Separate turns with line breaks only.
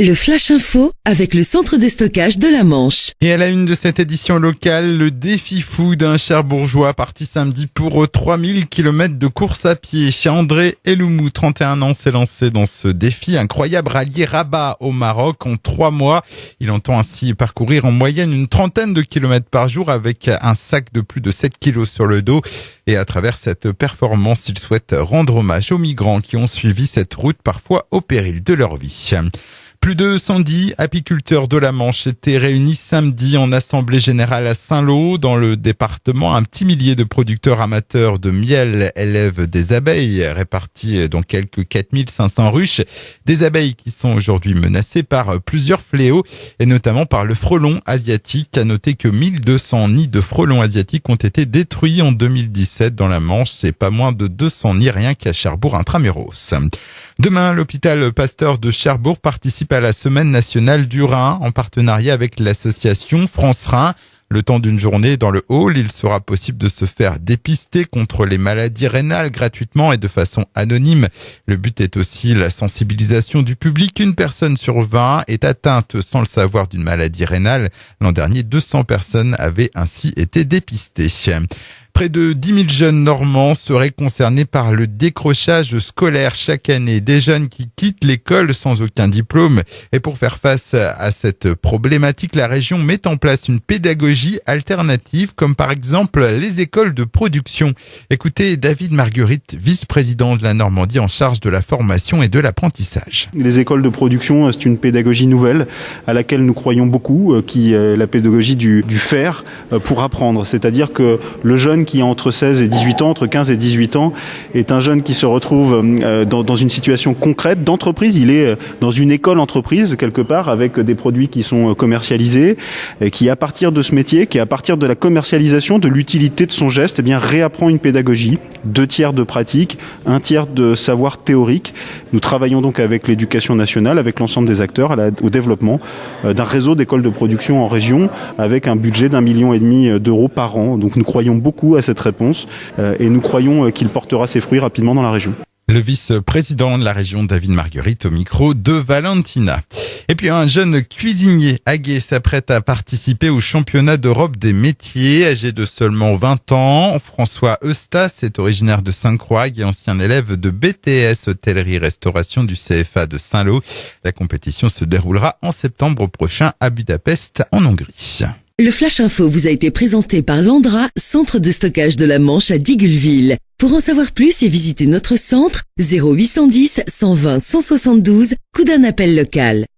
Le Flash Info avec le centre de stockage de la Manche.
Et à la une de cette édition locale, le défi fou d'un Cherbourgeois parti samedi pour 3000 km de course à pied. André Eloumou, 31 ans, s'est lancé dans ce défi incroyable rallier Rabat au Maroc en 3 mois. Il entend ainsi parcourir en moyenne une trentaine de kilomètres par jour avec un sac de plus de 7 kilos sur le dos. Et à travers cette performance, il souhaite rendre hommage aux migrants qui ont suivi cette route parfois au péril de leur vie. Plus de 110 apiculteurs de la Manche étaient réunis samedi en assemblée générale à Saint-Lô, dans le département. Un petit millier de producteurs amateurs de miel élèvent des abeilles, réparties dans quelques 4500 ruches. Des abeilles qui sont aujourd'hui menacées par plusieurs fléaux, et notamment par le frelon asiatique. À noter que 1200 nids de frelons asiatiques ont été détruits en 2017 dans la Manche. C'est pas moins de 200 nids rien qu'à Cherbourg intramuros. Demain, l'hôpital Pasteur de Cherbourg participe à la Semaine nationale du Rhin en partenariat avec l'association France Rhin. Le temps d'une journée dans le hall, il sera possible de se faire dépister contre les maladies rénales gratuitement et de façon anonyme. Le but est aussi la sensibilisation du public. Une personne sur 20 est atteinte sans le savoir d'une maladie rénale. L'an dernier, 200 personnes avaient ainsi été dépistées. Près de 10 000 jeunes normands seraient concernés par le décrochage scolaire chaque année. Des jeunes qui quittent l'école sans aucun diplôme. Et pour faire face à cette problématique, la région met en place une pédagogie alternative, comme par exemple les écoles de production. Écoutez David Marguerite, vice-président de la Normandie en charge de la formation et de l'apprentissage.
Les écoles de production, c'est une pédagogie nouvelle à laquelle nous croyons beaucoup, qui est la pédagogie du faire pour apprendre. C'est-à-dire que le jeune qui a entre 16 et 18 ans, entre 15 et 18 ans, est un jeune qui se retrouve dans une situation concrète d'entreprise. Il est dans une école entreprise, quelque part, avec des produits qui sont commercialisés, qui, à partir de ce métier, qui, à partir de la commercialisation, de l'utilité de son geste, eh bien, réapprend une pédagogie, 2 tiers de pratique, 1 tiers de savoir théorique. Nous travaillons donc avec l'éducation nationale, avec l'ensemble des acteurs, au développement d'un réseau d'écoles de production en région, avec un budget d'1,5 million d'euros par an. Donc nous croyons beaucoup à cette réponse et nous croyons qu'il portera ses fruits rapidement dans la région.
Le vice-président de la région, David Marguerite, au micro de Valentina. Et puis un jeune cuisinier aguet s'apprête à participer au championnat d'Europe des métiers. Âgé de seulement 20 ans, François Eustace est originaire de Sainte-Croix et ancien élève de BTS hôtellerie-restauration du CFA de Saint-Lô. La compétition se déroulera en septembre prochain à Budapest, en Hongrie.
Le Flash Info vous a été présenté par Landra, centre de stockage de la Manche à Digoulville. Pour en savoir plus et visiter notre centre, 0810 120 172, coup d'un appel local.